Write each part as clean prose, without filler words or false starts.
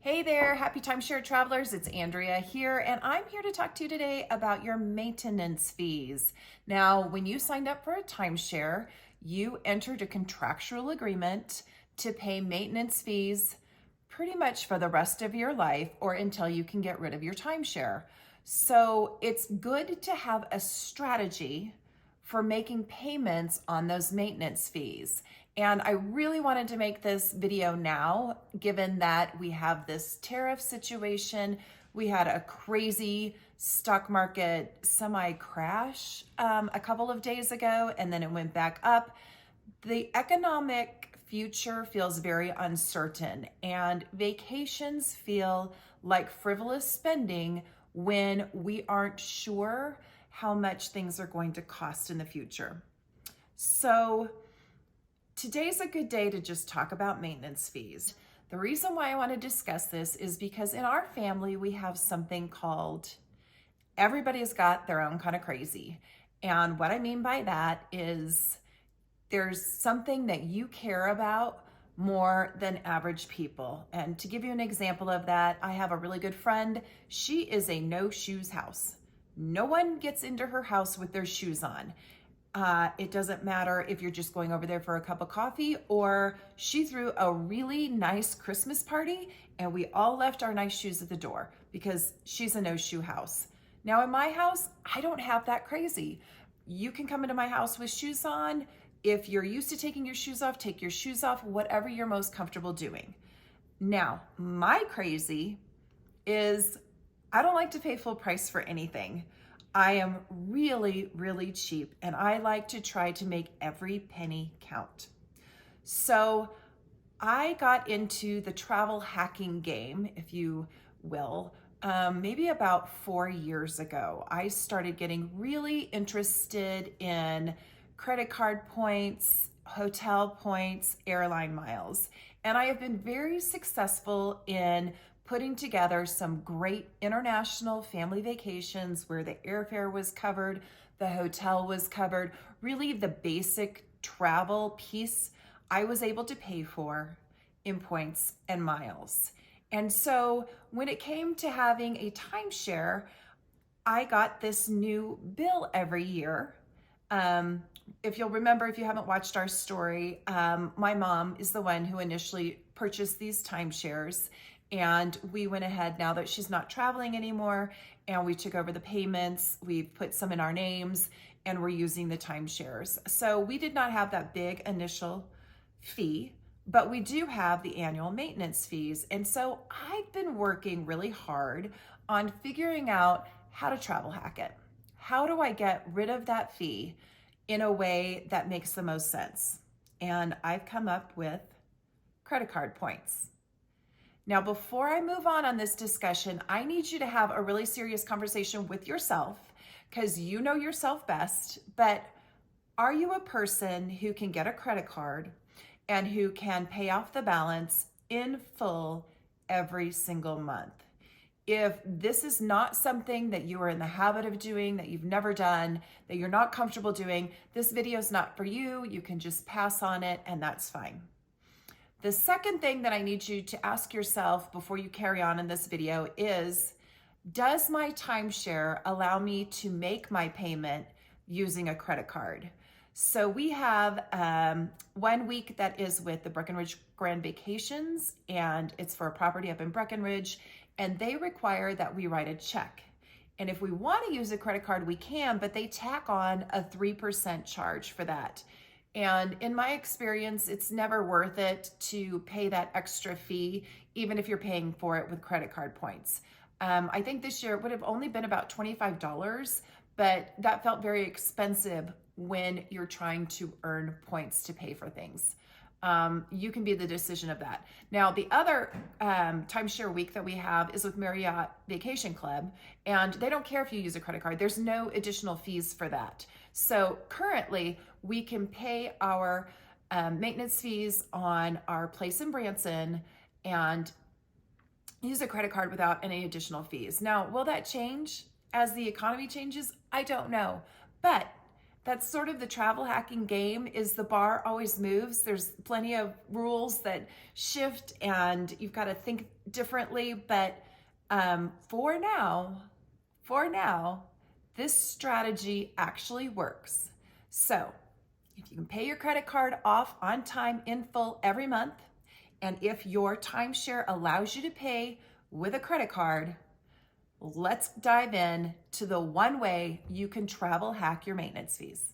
Hey there, happy timeshare travelers. It's Andrea here, and I'm here to talk to you today about your maintenance fees. Now, when you signed up for a timeshare, you entered a contractual agreement to pay maintenance fees pretty much for the rest of your life or until you can get rid of your timeshare. So it's good to have a strategy for making payments on those maintenance fees. And I really wanted to make this video now, given that we have this tariff situation. We had a crazy stock market semi-crash a couple of days ago, and then it went back up. The economic future feels very uncertain, and vacations feel like frivolous spending when we aren't sure how much things are going to cost in the future. So today's a good day to just talk about maintenance fees. The reason why I want to discuss this is because in our family, we have something called everybody's got their own kind of crazy. And what I mean by that is there's something that you care about more than average people. And to give you an example of that, I have a really good friend. She is a no shoes house. No one gets into her house with their shoes on. It doesn't matter if you're just going over there for a cup of coffee, or she threw a really nice Christmas party and we all left our nice shoes at the door because she's a no shoe house. Now in my house, I don't have that crazy. You can come into my house with shoes on. If you're used to taking your shoes off, take your shoes off, whatever you're most comfortable doing. Now, my crazy is I don't like to pay full price for anything. I am really, really cheap, and I like to try to make every penny count. So I got into the travel hacking game, if you will, maybe about 4 years ago. I started getting really interested in credit card points, hotel points, airline miles. And I have been very successful in putting together some great international family vacations where the airfare was covered, the hotel was covered, really the basic travel piece I was able to pay for in points and miles. And so when it came to having a timeshare, I got this new bill every year. If you'll remember, if you haven't watched our story, my mom is the one who initially purchased these timeshares. And we went ahead now that she's not traveling anymore, and we took over the payments. We've put some in our names, and we're using the timeshares. So we did not have that big initial fee, but we do have the annual maintenance fees. And so I've been working really hard on figuring out how to travel hack it. How do I get rid of that fee in a way that makes the most sense? And I've come up with credit card points. Now, before I move on this discussion, I need you to have a really serious conversation with yourself because you know yourself best. But are you a person who can get a credit card and who can pay off the balance in full every single month? If this is not something that you are in the habit of doing, that you've never done, that you're not comfortable doing, this video is not for you. You can just pass on it, and that's fine. The second thing that I need you to ask yourself before you carry on in this video is, does my timeshare allow me to make my payment using a credit card? So we have 1 week that is with the Breckenridge Grand Vacations, and it's for a property up in Breckenridge, and they require that we write a check. And if we want to use a credit card, we can, but they tack on a 3% charge for that. And in my experience, it's never worth it to pay that extra fee, even if you're paying for it with credit card points. I think this year it would have only been about $25, but that felt very expensive when you're trying to earn points to pay for things. You can be the decision of that. Now, the other timeshare week that we have is with Marriott Vacation Club, and they don't care if you use a credit card. There's no additional fees for that. So currently, we can pay our maintenance fees on our place in Branson and use a credit card without any additional fees. Now, will that change as the economy changes? I don't know. But That's sort of the travel hacking game, is the bar always moves. There's plenty of rules that shift and you've got to think differently. But for now, this strategy actually works. So if you can pay your credit card off on time in full every month, and if your timeshare allows you to pay with a credit card, let's dive in to the one way you can travel hack your maintenance fees.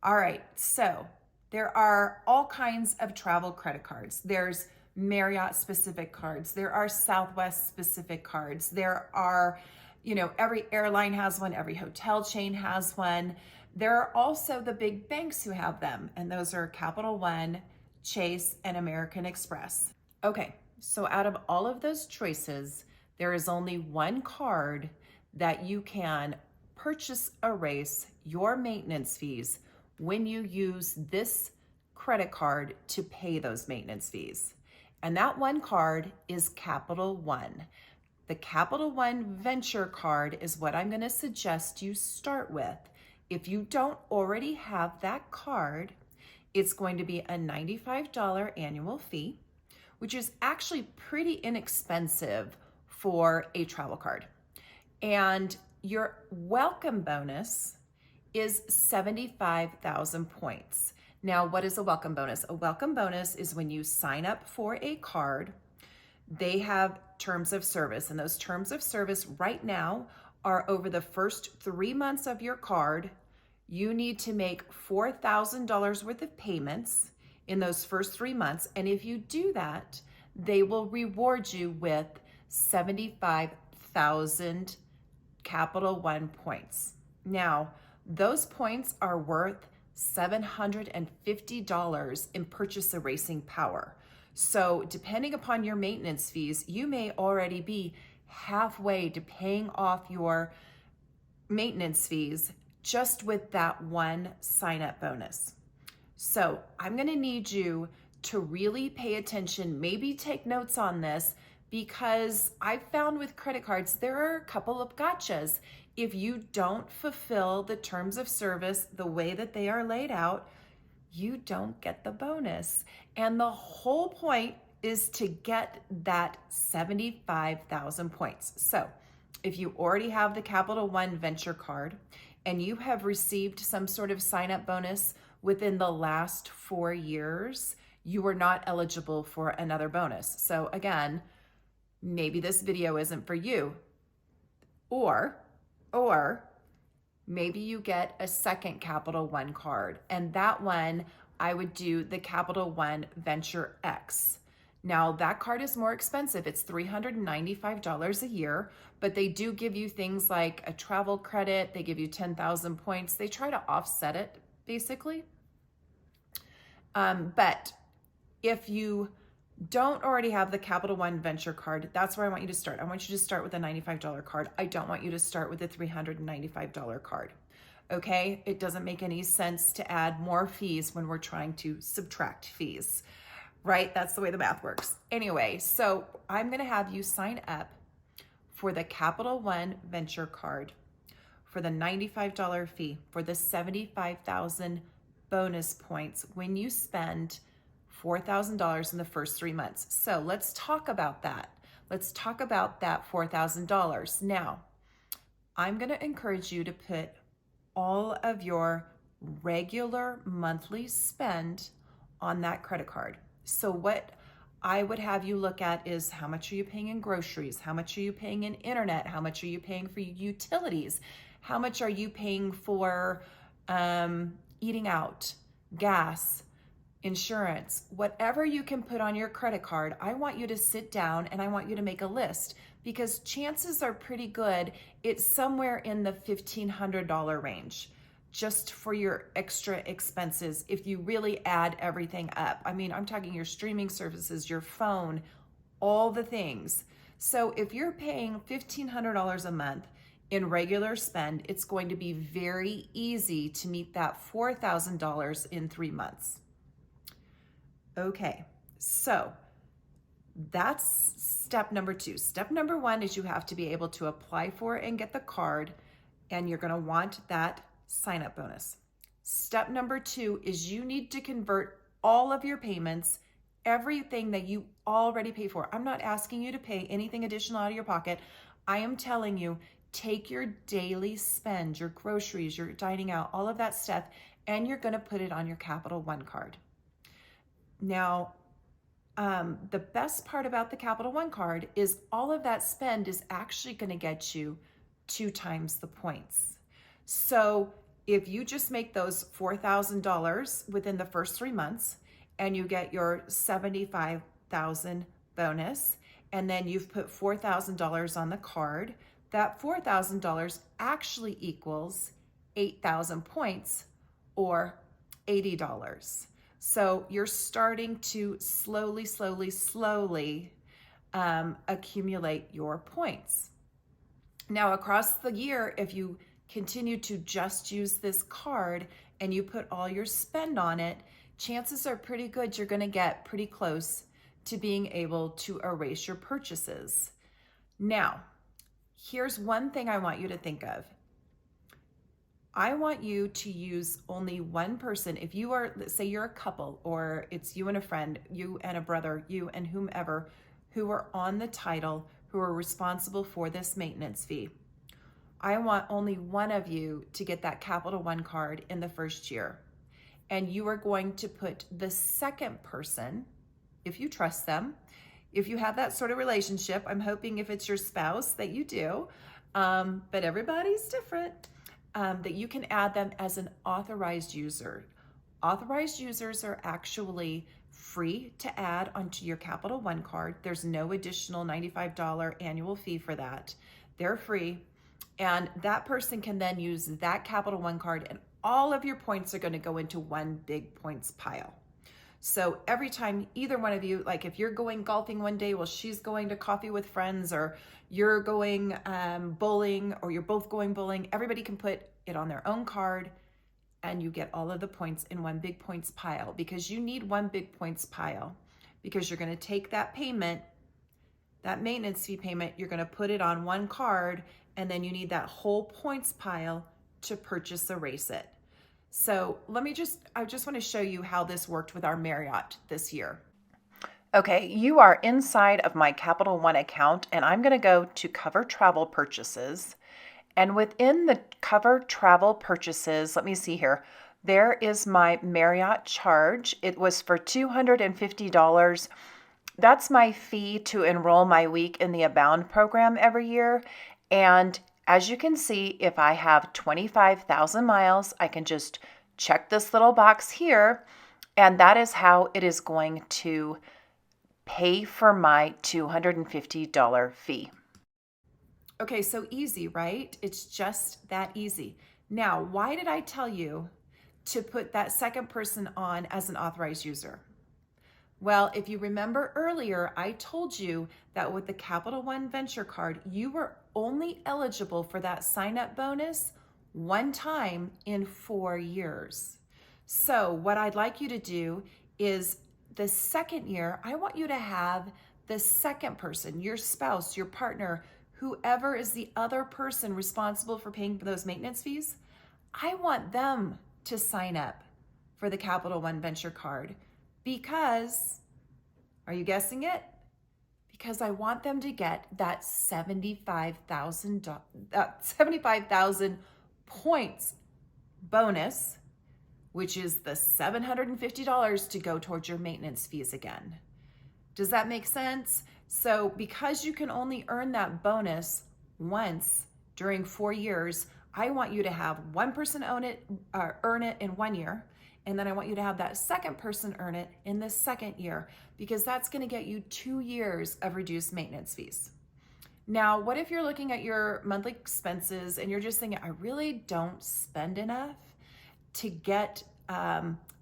All right, so there are all kinds of travel credit cards. There's Marriott specific cards. There are Southwest specific cards. There are, every airline has one, every hotel chain has one. There are also the big banks who have them, and those are Capital One, Chase, and American Express. Okay, so out of all of those choices, there is only one card that you can erase your maintenance fees when you use this credit card to pay those maintenance fees. And that one card is Capital One. The Capital One Venture card is what I'm going to suggest you start with. If you don't already have that card, it's going to be a $95 annual fee, which is actually pretty inexpensive for a travel card. And your welcome bonus is 75,000 points. Now, what is a welcome bonus? A welcome bonus is when you sign up for a card, they have terms of service, and those terms of service right now are over the first 3 months of your card. You need to make $4,000 worth of payments in those first 3 months. And if you do that, they will reward you with 75,000 Capital One points. Now, those points are worth $750 in purchase erasing power. So depending upon your maintenance fees, you may already be halfway to paying off your maintenance fees just with that one sign-up bonus. So I'm going to need you to really pay attention, maybe take notes on this, because I've found with credit cards, there are a couple of gotchas. If you don't fulfill the terms of service the way that they are laid out, you don't get the bonus. And the whole point is to get that 75,000 points. So if you already have the Capital One Venture card and you have received some sort of sign-up bonus within the last 4 years, you are not eligible for another bonus. So again, maybe this video isn't for you. Or maybe you get a second Capital One card, and that one, I would do the Capital One Venture X. Now that card is more expensive. It's $395 a year, but they do give you things like a travel credit. They give you 10,000 points. They try to offset it basically. But if you don't already have the Capital One Venture card, that's where I want you to start. I want you to start with a $95 card. I don't want you to start with a $395 card. Okay? It doesn't make any sense to add more fees when we're trying to subtract fees, right? That's the way the math works. Anyway, so I'm going to have you sign up for the Capital One Venture card for the $95 fee for the 75,000 bonus points when you spend $4,000 in the first 3 months. So let's talk about that. Let's talk about that $4,000. Now, I'm going to encourage you to put all of your regular monthly spend on that credit card. So what I would have you look at is how much are you paying in groceries? How much are you paying in internet? How much are you paying for utilities? How much are you paying for eating out, gas, insurance? Whatever you can put on your credit card, I want you to sit down and I want you to make a list, because chances are pretty good it's somewhere in the $1,500 range just for your extra expenses if you really add everything up. I mean, I'm talking your streaming services, your phone, all the things. So if you're paying $1,500 a month in regular spend, it's going to be very easy to meet that $4,000 in 3 months. Okay, so that's step number 2. Step number 1 is you have to be able to apply for and get the card, and you're going to want that sign-up bonus. Step number 2 is you need to convert all of your payments, everything that you already pay for. I'm not asking you to pay anything additional out of your pocket. I am telling you, take your daily spend, your groceries, your dining out, all of that stuff, and you're gonna put it on your Capital One card. Now, the best part about the Capital One card is all of that spend is actually gonna get you 2 times the points. So if you just make those $4,000 within the first 3 months and you get your $75,000 bonus, and then you've put $4,000 on the card, that $4,000 actually equals 8,000 points or $80. So you're starting to slowly accumulate your points. Now, across the year, if you continue to just use this card and you put all your spend on it, chances are pretty good you're gonna get pretty close to being able to erase your purchases. Now, here's one thing I want you to think of. I want you to use only one person. If you are, let's say you're a couple, or it's you and a friend, you and a brother, you and whomever, who are on the title, who are responsible for this maintenance fee. I want only one of you to get that Capital One card in the first year. And you are going to put the second person, if you trust them, if you have that sort of relationship. I'm hoping if it's your spouse that you do, but everybody's different, that you can add them as an authorized user. Authorized users are actually free to add onto your Capital One card. There's no additional $95 annual fee for that. They're free. And that person can then use that Capital One card, and all of your points are going to go into one big points pile. So every time either one of you, like if you're going golfing one day while she's going to coffee with friends, or you're going bowling, or you're both going bowling, everybody can put it on their own card and you get all of the points in one big points pile, because you need one big points pile, because you're going to take that payment, that maintenance fee payment, you're going to put it on one card, and then you need that whole points pile to purchase erase it. So I just want to show you how this worked with our Marriott this year. Okay, you are inside of my Capital One account, and I'm going to go to cover travel purchases. And within the cover travel purchases, let me see here, there is my Marriott charge. It was for $250. That's my fee to enroll my week in the Abound program every year. And as you can see, if I have 25,000 miles, I can just check this little box here, and that is how it is going to pay for my $250 fee. Okay, so easy, right? It's just that easy. Now, why did I tell you to put that second person on as an authorized user? Well, if you remember earlier, I told you that with the Capital One Venture Card, you were only eligible for that sign-up bonus one time in 4 years. So what I'd like you to do is the second year, I want you to have the second person, your spouse, your partner, whoever is the other person responsible for paying for those maintenance fees, I want them to sign up for the Capital One Venture Card. Because, are you guessing it? Because I want them to get that 75,000 points bonus, which is the $750 to go towards your maintenance fees again. Does that make sense? So because you can only earn that bonus once during 4 years, I want you to have one person earn it in 1 year. And then I want you to have that second person earn it in the second year, because that's going to get you 2 years of reduced maintenance fees. Now, what if you're looking at your monthly expenses and you're just thinking, I really don't spend enough to get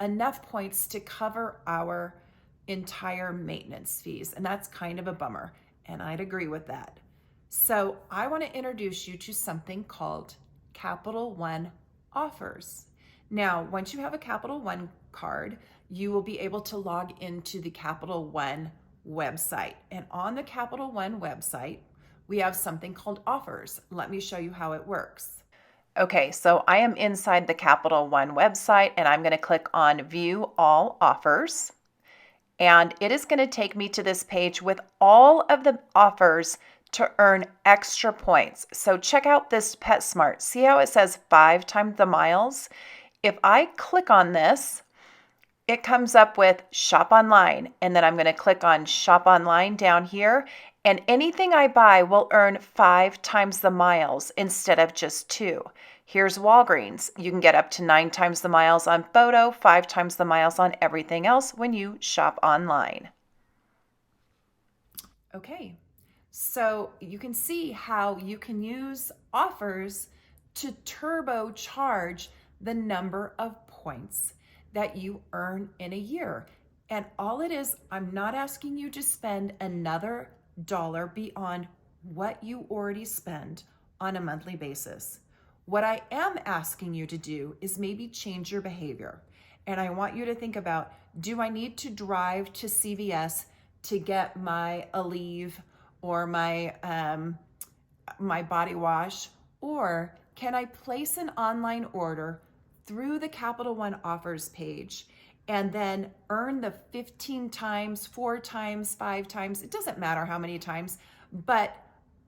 enough points to cover our entire maintenance fees? And that's kind of a bummer. And I'd agree with that. So I want to introduce you to something called Capital One Offers. Now, once you have a Capital One card, you will be able to log into the Capital One website. And on the Capital One website, we have something called Offers. Let me show you how it works. Okay, so I am inside the Capital One website and I'm going to click on View All Offers. And it is going to take me to this page with all of the offers to earn extra points. So check out this PetSmart. See how it says 5 times the miles? If I click on this, it comes up with Shop Online, and then I'm going to click on Shop Online down here, and anything I buy will earn 5 times the miles instead of just 2. Here's Walgreens. You can get up to 9 times the miles on photo, 5 times the miles on everything else when you shop online. Okay, so you can see how you can use offers to turbocharge the number of points that you earn in a year. And all it is, I'm not asking you to spend another dollar beyond what you already spend on a monthly basis. What I am asking you to do is maybe change your behavior. And I want you to think about, do I need to drive to CVS to get my Aleve or my body wash? Or can I place an online order through the Capital One offers page and then earn the 15 times, 4 times, 5 times, it doesn't matter how many times, but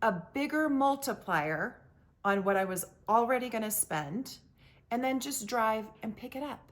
a bigger multiplier on what I was already going to spend, and then just drive and pick it up.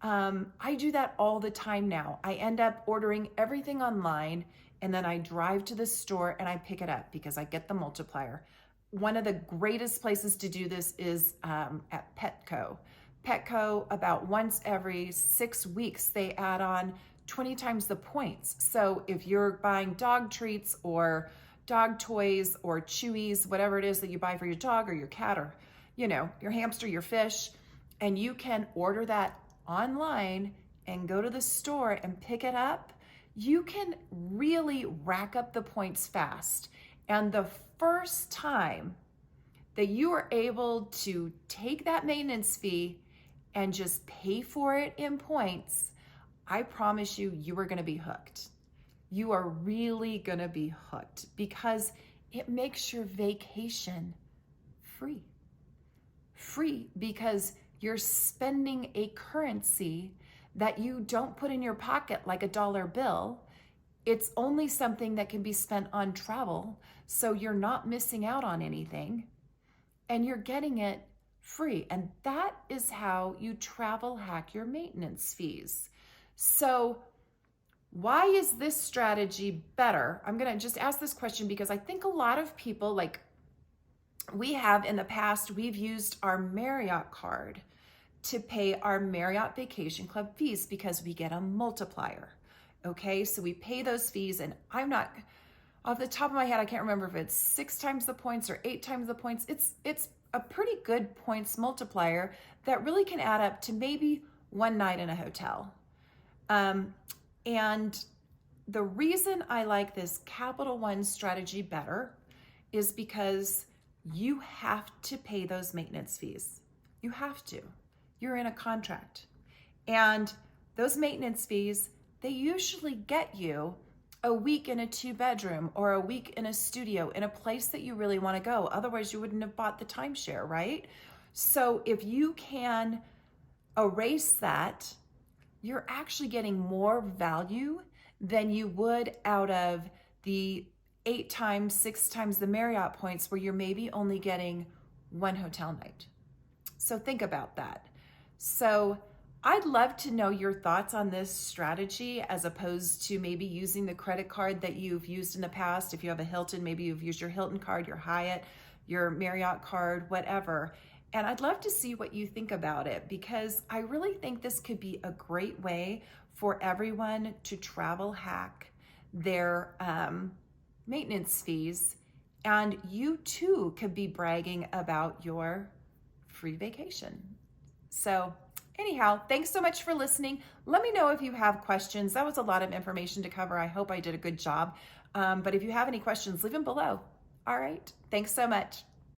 I do that all the time now. I end up ordering everything online and then I drive to the store and I pick it up because I get the multiplier. One of the greatest places to do this is at Petco. Petco, about once every 6 weeks, they add on 20 times the points. So if you're buying dog treats or dog toys or chewies, whatever it is that you buy for your dog or your cat or, your hamster, your fish, and you can order that online and go to the store and pick it up, you can really rack up the points fast. And the first time that you are able to take that maintenance fee and just pay for it in points, I promise you, you are going to be hooked. You are really going to be hooked because it makes your vacation free. Free because you're spending a currency that you don't put in your pocket like a dollar bill. It's only something that can be spent on travel, so you're not missing out on anything and you're getting it free. And that is how you travel hack your maintenance fees. So why is this strategy better? I'm going to just ask this question because I think a lot of people, like we have in the past, we've used our Marriott card to pay our Marriott Vacation Club fees because we get a multiplier. Okay, so we pay those fees, and I'm not, off the top of my head, I can't remember if it's 6 times the points or 8 times the points. It's a pretty good points multiplier that really can add up to maybe one night in a hotel. And the reason I like this Capital One strategy better is because you have to pay those maintenance fees. You have to. You're in a contract. And those maintenance fees, they usually get you a week in a 2-bedroom or a week in a studio in a place that you really want to go. Otherwise, you wouldn't have bought the timeshare, right? So if you can erase that, you're actually getting more value than you would out of the 8 times, 6 times the Marriott points where you're maybe only getting 1 hotel night. So think about that. So I'd love to know your thoughts on this strategy as opposed to maybe using the credit card that you've used in the past. If you have a Hilton, maybe you've used your Hilton card, your Hyatt, your Marriott card, whatever. And I'd love to see what you think about it because I really think this could be a great way for everyone to travel hack their maintenance fees. And you too could be bragging about your free vacation. So anyhow, thanks so much for listening. Let me know if you have questions. That was a lot of information to cover. I hope I did a good job. But if you have any questions, leave them below. All right. Thanks so much.